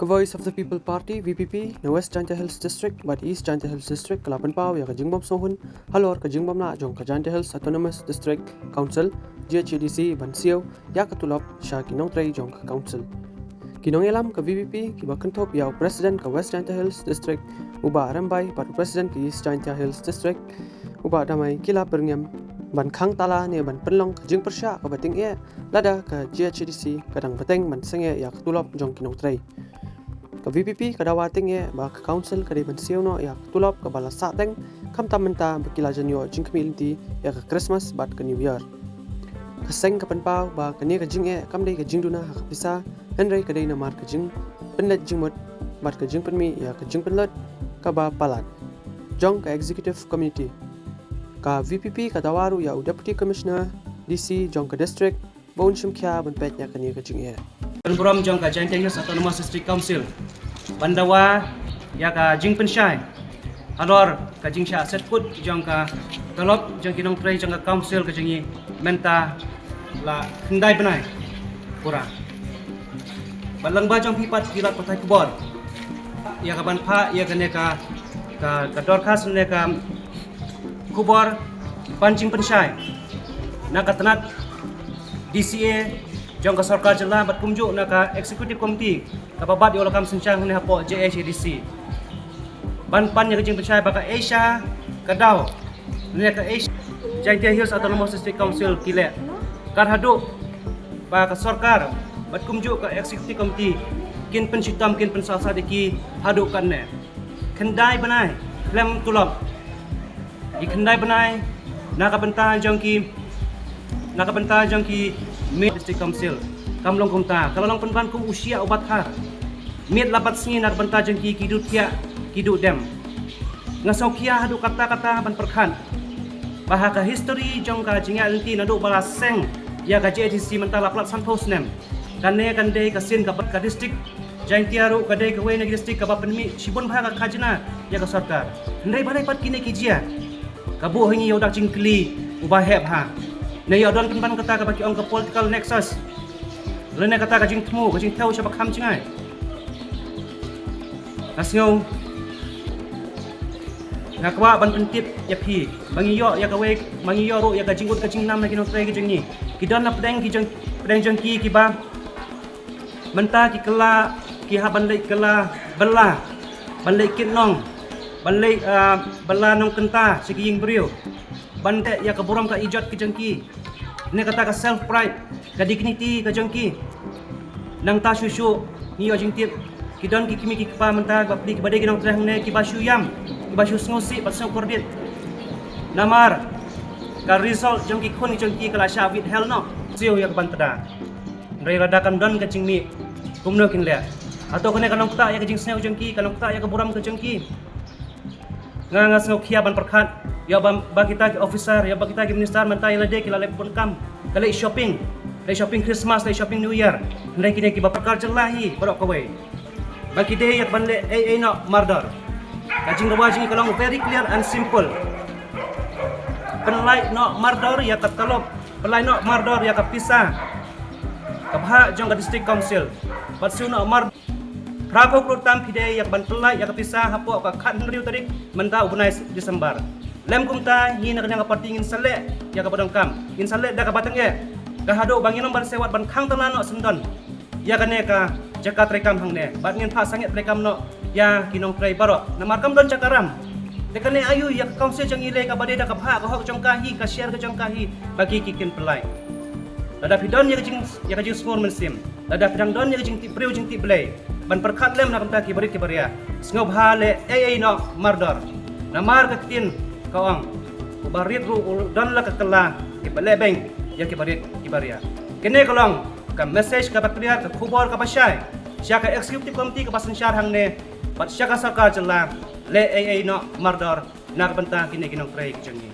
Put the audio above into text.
Voice of the People Party VPP na West Janta Hills District but East Janta Hills District kalapan pau ya kajingbom sohun halor kajingbom na jong ka Janta Hills Autonomous District Council JHADC ban Siew ya ka Tulop sya ki Nongtrei jong ka council kinong elam ka VPP ki ba kentop ya president ka West Janta Hills District uba rambai par president ki East Janta Hills District uba damai kila Byrngem ban Khang Tala ne ban penlong kajing persya ka bating e Lada ka JHADC kadang bateng ban senge ya ka Tulop jong ki Nongtrei ka VPP kadawating ye ba ka council kadi ban Siew no ya Tulop ka bala sateng kam tamenta bakila janyo jing community ya ka Christmas bat ka New Year ka seng ka panpau ba ka ne ka jing e kam dei ka jing duna ha ka pisa henry ka dei na mar ka jing penlet jing mot bat ka jing penmi ya ka jing penlet ka ba palat jong ka executive committee ka VPP ka dawaru ya deputy commissioner DC jong ka district bon shimkya ban pet ya ka ne ka jing e Byrngem jong ka Janta Hills Autonomous District Council Bandawa ya ka jing pensyai alor ka jing sya setput jong ka Tulop jong ki Nongtrei jong ka council ka jingi menta la kendai benai pura balang ba jong pipat kirat patai kubor ya ka ban pha ya ka ne ka dorkas ne ka kubor pancing pensyai na ka tanat DCA jong ka sarkar jela bat kumjuk na ka executive committee ka babat yo lakam senchang ne hapo JHADC ban pan ya jing percaya baka Asia kadau ne ka Asia Janta Hills Autonomous District Council kile kar hadu ba ka sarkar bat kumjuk ka executive committee kin pensitam kin pensasa deki hadu kan ne kendai banai lem Tulop di kendai banai na ka bentang jong ki District Council kamlong kumta kalau long penban kum usia obat har mit labat singi nak benta jengki kidu tia kidu dem ngasau kia hadu kata-kata ban perkhan bahaka history jong ka jinga lenti nadu bala seng ya ka JHADC mentala plat santos nem kane kande ka sin ka district jaintiaru ka dei ka we na district ka penmi sibon bahaka khajna ya ka sarkar ndai balai pat kine kijia ka bu hingi yodak jingkli ubah heb ha na yo don penban kata ka baki ong ka political nexus lene kata ka jing tmu ka jing tau siapa kham jingai asngau ngakwa ban pentip ya phi bangi yo ya ka we mangi yo ro ya ka jingut ka jing nam na ki Nongtrei ki jingi ki don na pedeng ki jong ki ba menta ki kala ki ha ban lei kala bala ban lei kit nong ban lei bala nong kenta sigi ying brio bante ya ka buram ka ijat ki jengki ne kata ka self pride ka dignity ka jengki nang ta shushu ni yo jingtip ki don ki kimi ki pa menta ka pli ki badai ki Nongtrei ne ki bashu yam ki bashu ngosi pasau kordit namar ka result jengki khon ki jengki kala sha with hell no Siew ya ka bantada rei radakan don ka jingmi kumno kin le atau kene ka nongta ya ka jing sneu jengki ka nongta ya ka buram ka jengki ngangas ngau kia ban perkhat ya ba kita ki officer ya ba kita ki minister mentai lade ki lalai pun kam kali shopping Christmas lai shopping New Year ndai kini ki ba perkar jelahi barok kawai ba kide yak ban le no murder kajing rawajing kalong very clear and simple penlai no murder ya ka Tulop penlai no murder ya ka pisah kabha jong ka district council but Siew no murder Prabhu Krutam pide yak ban pelai yak pisah hapo ka khan riu tarik menta ubnai Desember lem kumta hi na kanyang parti ngin sale yak ka padang kam ngin sale da ka batang ye ka hado bangin nomor sewat ban Khang Tala no sendon ya kane ka jakat rekam hang ne bat ngin pha sanget rekam no ya ki Nongtrei baro na markam don cakaram dekane ayu yak council jang ile ka bade da ka pha ka hok jong kahi ka share ka jong kahi bagi kikin pelai lada pidon ya ka jing small mensim lada pidang don ya ka jing ti priu jing ti blai ban perkhat lem na kamta ki bari ki baria sngop hale no murder na mar ka tin kaong ubarit ru don la ka kala ki balebeng ya ki barit ki baria kene kolong ka message ka bakriya ka khubor ka pasai sya ka executive committee ka pasan syar hang ne bat sya ka sarkar jela le no murder na ka banta kini ki Nongtrei ki jengi